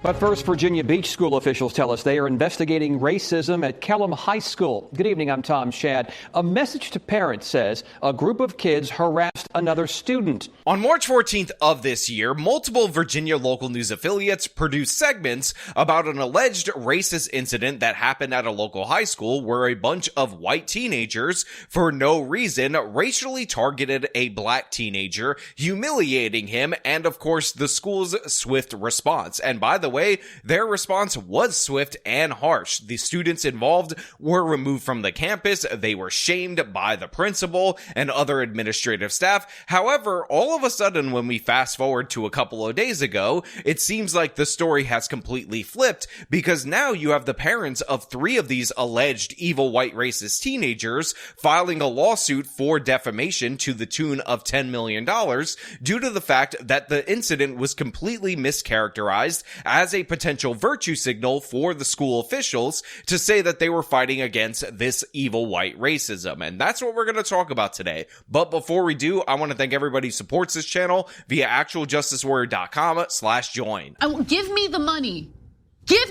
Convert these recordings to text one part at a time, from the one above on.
But first, Virginia Beach school officials tell us they are investigating racism at Kellam High School. Good evening, I'm Tom Shad. A message to parents says a group of kids harassed another student. On March 14th of this year, multiple Virginia local news affiliates produced segments about an alleged racist incident that happened at a local high school where a bunch of white teenagers, for no reason, racially targeted a black teenager, humiliating him, and of course the school's swift response. And by the way, their response was swift and harsh. The students involved were removed from the campus. They were shamed by the principal and other administrative staff. However, all of a sudden, when we fast forward to a couple of days ago, it seems like the story has completely flipped, because now you have the parents of 3 of these alleged evil white racist teenagers filing a lawsuit for defamation to the tune of $10 million due to the fact that the incident was completely mischaracterized as a potential virtue signal for the school officials to say that they were fighting against this evil white racism. And that's what we're going to talk about today. But before we do, I want to thank everybody who supports this channel via actualjusticewarrior.com/join. Give me the money. Give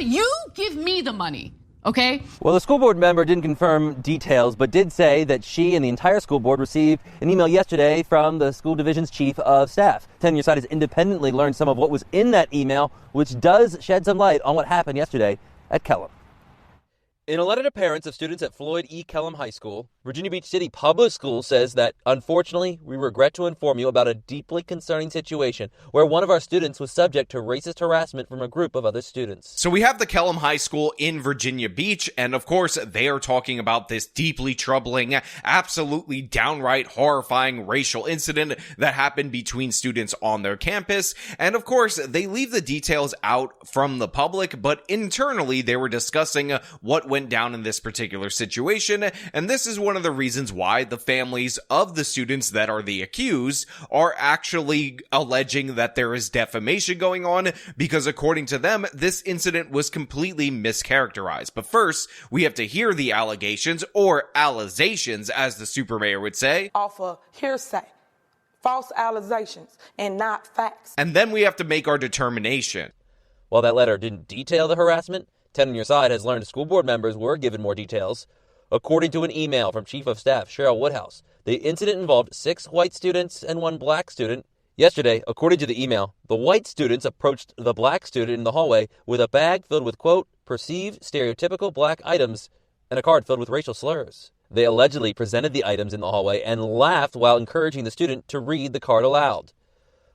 me the money. Okay? Well, the school board member didn't confirm details, but did say that she and the entire school board received an email yesterday from the school division's chief of staff. 10 Your Side has independently learned some of what was in that email, which does shed some light on what happened yesterday at Kellam. In a letter to parents of students at Floyd E. Kellam High School, Virginia Beach City Public Schools says that, unfortunately, we regret to inform you about a deeply concerning situation where one of our students was subject to racist harassment from a group of other students. So we have the Kellam High School in Virginia Beach, and of course, they are talking about this deeply troubling, absolutely downright horrifying racial incident that happened between students on their campus. And of course, they leave the details out from the public, but internally, they were discussing what went down in this particular situation, and this is one of the reasons why the families of the students that are the accused are actually alleging that there is defamation going on, because according to them, this incident was completely mischaracterized. But first, we have to hear the allegations, or allegations, as the super mayor would say, off of hearsay, false allegations, and not facts. And then we have to make our determination. While that letter didn't detail the harassment, 10 On Your Side has learned school board members were given more details. According to an email from Chief of Staff Cheryl Woodhouse, the incident involved 6 white students and 1 black student. Yesterday, according to the email, the white students approached the black student in the hallway with a bag filled with, quote, perceived stereotypical black items and a card filled with racial slurs. They allegedly presented the items in the hallway and laughed while encouraging the student to read the card aloud.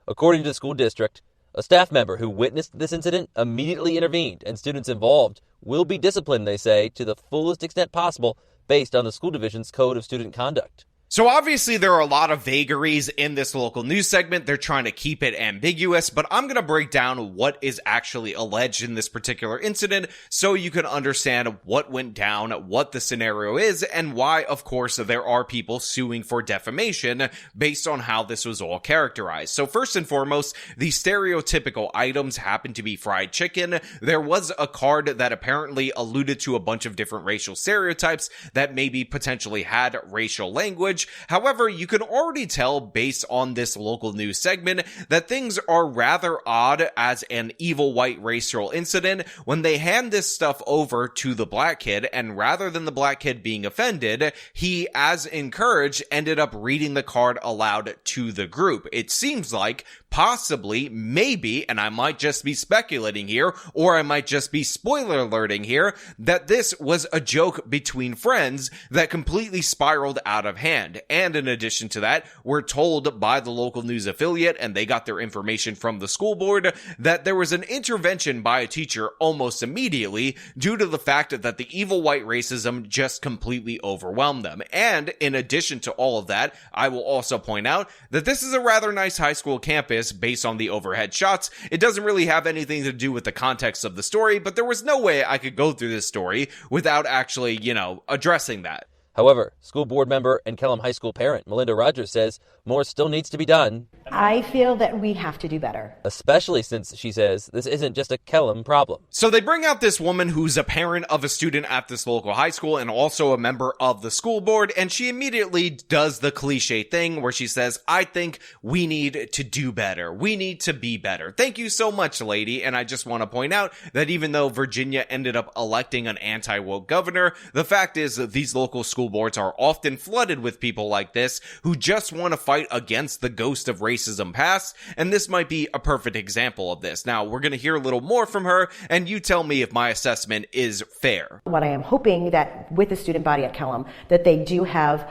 According to the school district, a staff member who witnessed this incident immediately intervened, and students involved will be disciplined, they say, to the fullest extent possible based on the school division's Code of Student Conduct. So obviously there are a lot of vagaries in this local news segment. They're trying to keep it ambiguous, but I'm going to break down what is actually alleged in this particular incident so you can understand what went down, what the scenario is, and why, of course, there are people suing for defamation based on how this was all characterized. So first and foremost, the stereotypical items happen to be fried chicken. There was a card that apparently alluded to a bunch of different racial stereotypes that maybe potentially had racial language. However, you can already tell based on this local news segment that things are rather odd as an evil white racial incident when they hand this stuff over to the black kid, and rather than the black kid being offended, he, as encouraged, ended up reading the card aloud to the group. It seems like possibly, maybe, and I might just be speculating here, or I might just be spoiler alerting here, that this was a joke between friends that completely spiraled out of hand. And in addition to that, we're told by the local news affiliate, and they got their information from the school board, that there was an intervention by a teacher almost immediately due to the fact that the evil white racism just completely overwhelmed them. And in addition to all of that, I will also point out that this is a rather nice high school campus based on the overhead shots. It doesn't really have anything to do with the context of the story, but there was no way I could go through this story without actually, addressing that. However, school board member and Kellam High School parent Melinda Rogers says more still needs to be done. I feel that we have to do better. Especially since, she says, this isn't just a Kellam problem. So they bring out this woman who's a parent of a student at this local high school and also a member of the school board, and she immediately does the cliche thing where she says, I think we need to do better. We need to be better. Thank you so much, lady. And I just want to point out that even though Virginia ended up electing an anti-woke governor, the fact is that these local school boards are often flooded with people like this who just want to fight against the ghost of racism past, and this might be a perfect example of this. Now, we're going to hear a little more from her, and you tell me if my assessment is fair. What I am hoping that with the student body at Kellam, that they do have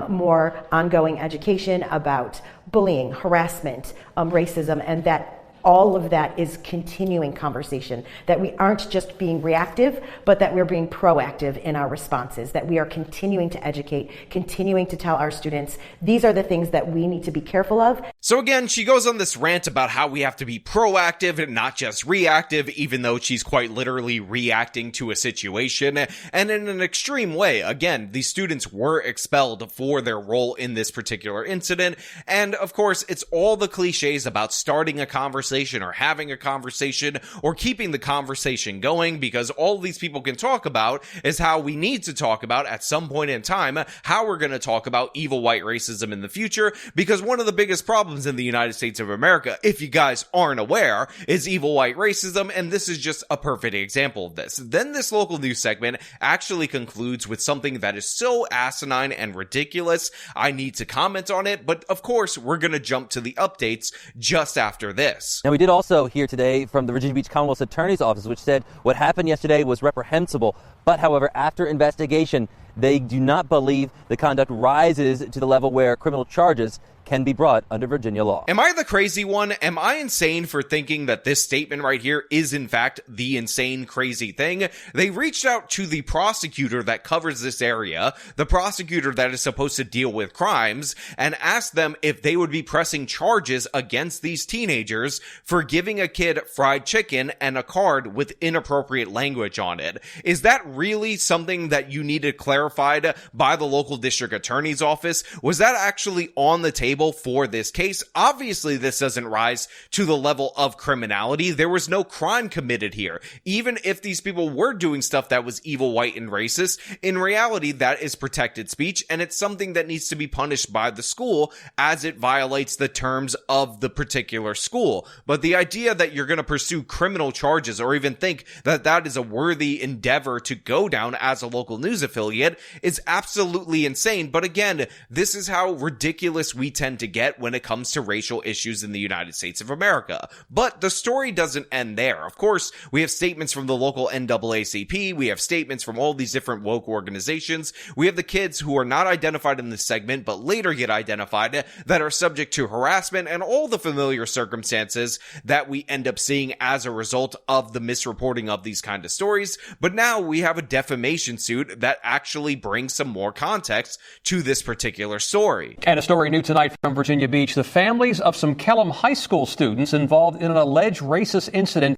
more ongoing education about bullying, harassment, racism, and that all of that is continuing conversation, that we aren't just being reactive, but that we're being proactive in our responses, that we are continuing to educate, continuing to tell our students, these are the things that we need to be careful of. So again, she goes on this rant about how we have to be proactive and not just reactive, even though she's quite literally reacting to a situation, and in an extreme way. Again, these students were expelled for their role in this particular incident, and of course, it's all the cliches about starting a conversation or having a conversation or keeping the conversation going, because all these people can talk about is how we need to talk about at some point in time how we're going to talk about evil white racism in the future, because one of the biggest problems in the United States of America, if you guys aren't aware, is evil white racism, and this is just a perfect example of this. Then this local news segment actually concludes with something that is so asinine and ridiculous, I need to comment on it, but of course we're going to jump to the updates just after this. Now, we did also hear today from the Virginia Beach Commonwealth's Attorney's Office, which said what happened yesterday was reprehensible, but however, after investigation, they do not believe the conduct rises to the level where criminal charges can be brought under Virginia law. Am I the crazy one? Am I insane for thinking that this statement right here is in fact the insane crazy thing? They reached out to the prosecutor that covers this area, the prosecutor that is supposed to deal with crimes, and asked them if they would be pressing charges against these teenagers for giving a kid fried chicken and a card with inappropriate language on it. Is that really something that you needed clarified by the local district attorney's office? Was that actually on the table for this case? Obviously, this doesn't rise to the level of criminality. There was no crime committed here. Even if these people were doing stuff that was evil, white, and racist, in reality, that is protected speech, and it's something that needs to be punished by the school as it violates the terms of the particular school. But the idea that you're going to pursue criminal charges or even think that that is a worthy endeavor to go down as a local news affiliate is absolutely insane. But again, this is how ridiculous we tend to get when it comes to racial issues in the United States of America. But the story doesn't end there. Of course, we have statements from the local NAACP, we have statements from all these different woke organizations, we have the kids who are not identified in this segment but later get identified that are subject to harassment and all the familiar circumstances that we end up seeing as a result of the misreporting of these kind of stories. But now we have a defamation suit that actually brings some more context to this particular story. And a story new tonight from Virginia Beach. The families of some Kellam High School students involved in an alleged racist incident,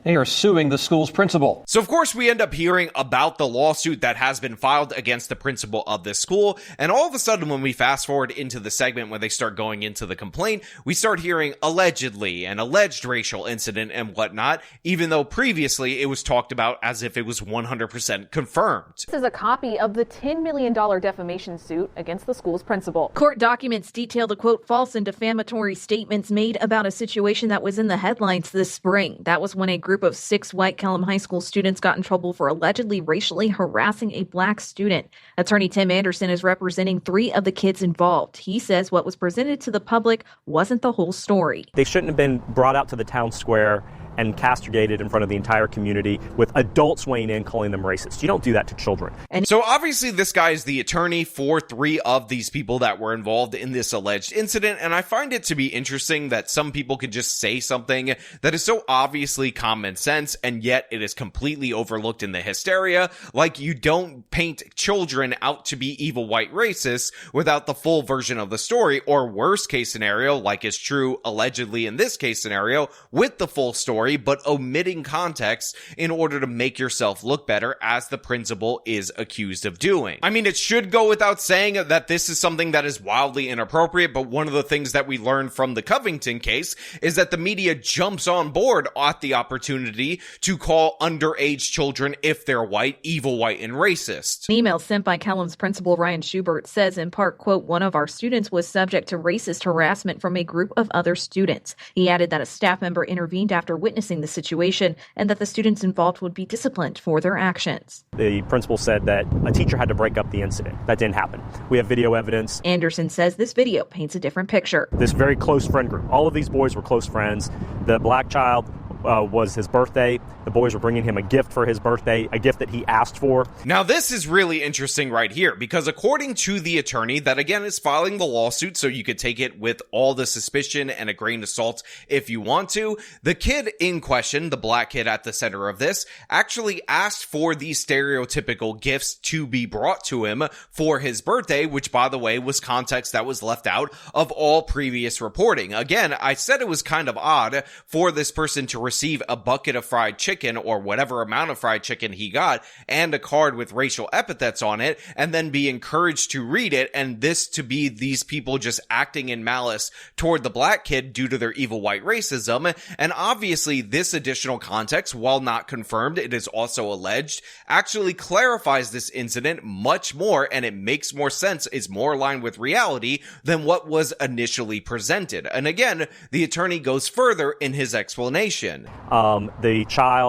they are suing the school's principal. So of course we end up hearing about the lawsuit that has been filed against the principal of this school, and all of a sudden when we fast forward into the segment when they start going into the complaint, we start hearing allegedly an alleged racial incident and whatnot, even though previously it was talked about as if it was 100% confirmed. This is a copy of the $10 million defamation suit against the school's principal. Court documents detail the, quote, false and defamatory statements made about a situation that was in the headlines this spring. That was when a group of 6 white Kellam High School students got in trouble for allegedly racially harassing a black student. Attorney Tim Anderson is representing 3 of the kids involved. He says what was presented to the public wasn't the whole story. They shouldn't have been brought out to the town square and castigated in front of the entire community with adults weighing in calling them racist. You don't do that to children. So obviously this guy is the attorney for 3 of these people that were involved in this alleged incident, and I find it to be interesting that some people can just say something that is so obviously common sense and yet it is completely overlooked in the hysteria. Like, you don't paint children out to be evil white racists without the full version of the story, or worst case scenario, like is true allegedly in this case scenario, with the full story story, but omitting context in order to make yourself look better, as the principal is accused of doing. I mean, it should go without saying that this is something that is wildly inappropriate, but one of the things that we learned from the Covington case is that the media jumps on board at the opportunity to call underage children, if they're white, evil, white, and racist. An email sent by Kellam's principal, Ryan Schubert, says in part, quote, "One of our students was subject to racist harassment from a group of other students." He added that a staff member intervened after witnessing the situation and that the students involved would be disciplined for their actions. The principal said that a teacher had to break up the incident. That didn't happen. We have video evidence. Anderson says this video paints a different picture. This very close friend group. All of these boys were close friends. The black child was his birthday. The boys were bringing him a gift for his birthday, a gift that he asked for. Now, this is really interesting right here, because according to the attorney that, again, is filing the lawsuit, so you could take it with all the suspicion and a grain of salt if you want to, the kid in question, the black kid at the center of this, actually asked for these stereotypical gifts to be brought to him for his birthday, which, by the way, was context that was left out of all previous reporting. Again, I said it was kind of odd for this person to receive a bucket of fried chicken, or whatever amount of fried chicken he got, and a card with racial epithets on it, and then be encouraged to read it, and this to be these people just acting in malice toward the black kid due to their evil white racism. And obviously this additional context, while not confirmed, it is also alleged, actually clarifies this incident much more, and it makes more sense, is more aligned with reality than what was initially presented. And again, the attorney goes further in his explanation. The child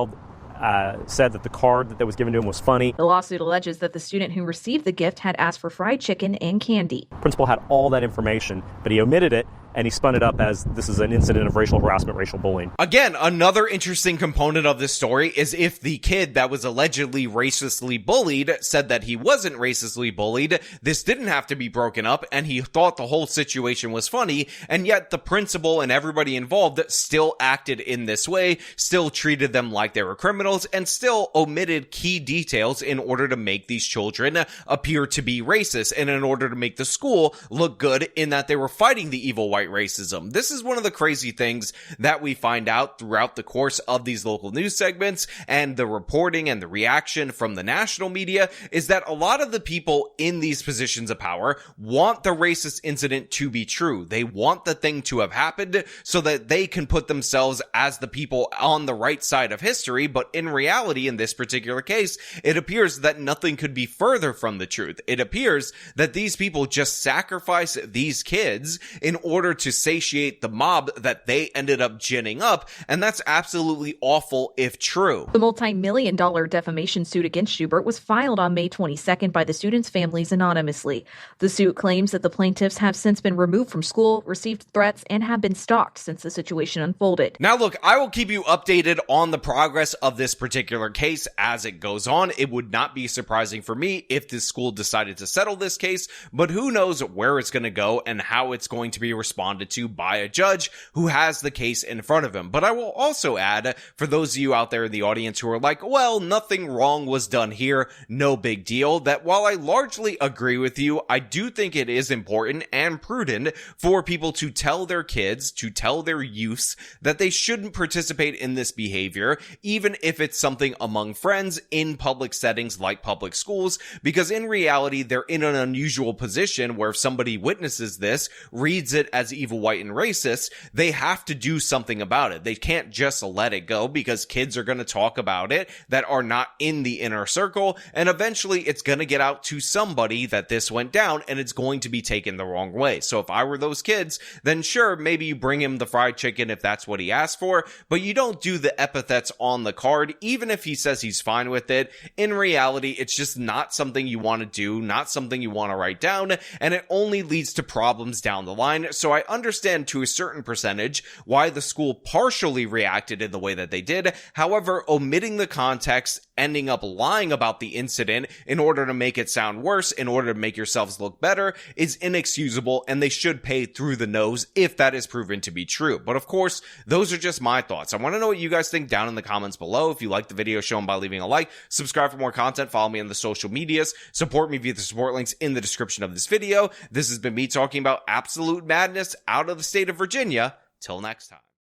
said that the card that was given to him was funny. The lawsuit alleges that the student who received the gift had asked for fried chicken and candy. Principal had all that information, but he omitted it, and he spun it up as this is an incident of racial harassment, racial bullying. Again, another interesting component of this story is if the kid that was allegedly racistly bullied said that he wasn't racistly bullied, this didn't have to be broken up, and he thought the whole situation was funny, and yet the principal and everybody involved still acted in this way, still treated them like they were criminals, and still omitted key details in order to make these children appear to be racist, and in order to make the school look good in that they were fighting the evil white racism. This is one of the crazy things that we find out throughout the course of these local news segments and the reporting and the reaction from the national media, is that a lot of the people in these positions of power want the racist incident to be true. They want the thing to have happened so that they can put themselves as the people on the right side of history, but in reality, in this particular case, it appears that nothing could be further from the truth. It appears that these people just sacrifice these kids in order to satiate the mob that they ended up ginning up, and that's absolutely awful if true. The multi-million-dollar defamation suit against Schubert was filed on May 22nd by the students' families anonymously. The suit claims that the plaintiffs have since been removed from school, received threats, and have been stalked since the situation unfolded. Now look, I will keep you updated on the progress of this particular case as it goes on. It would not be surprising for me if this school decided to settle this case, but who knows where it's going to go and how it's going to be responded to by a judge who has the case in front of him. But I will also add, for those of you out there in the audience who are like, well, nothing wrong was done here, no big deal, that while I largely agree with you, I do think it is important and prudent for people to tell their kids, to tell their youths that they shouldn't participate in this behavior, even if it's something among friends in public settings like public schools, because in reality, they're in an unusual position where if somebody witnesses this, reads it as evil, white, and racist, they have to do something about it. They can't just let it go, because kids are going to talk about it that are not in the inner circle, and eventually it's going to get out to somebody that this went down, and it's going to be taken the wrong way. So if I were those kids, then sure, maybe you bring him the fried chicken if that's what he asked for, but you don't do the epithets on the card, even if he says he's fine with it. In reality, it's just not something you want to do, not something you want to write down, and it only leads to problems down the line. So I understand to a certain percentage why the school partially reacted in the way that they did. However, omitting the context, ending up lying about the incident in order to make it sound worse, in order to make yourselves look better, is inexcusable, and they should pay through the nose if that is proven to be true. But of course, those are just my thoughts. I want to know what you guys think down in the comments below. If you like the video, show them by leaving a like, subscribe for more content, follow me on the social medias, support me via the support links in the description of this video. This has been me talking about absolute madness out of the state of Virginia. Till next time.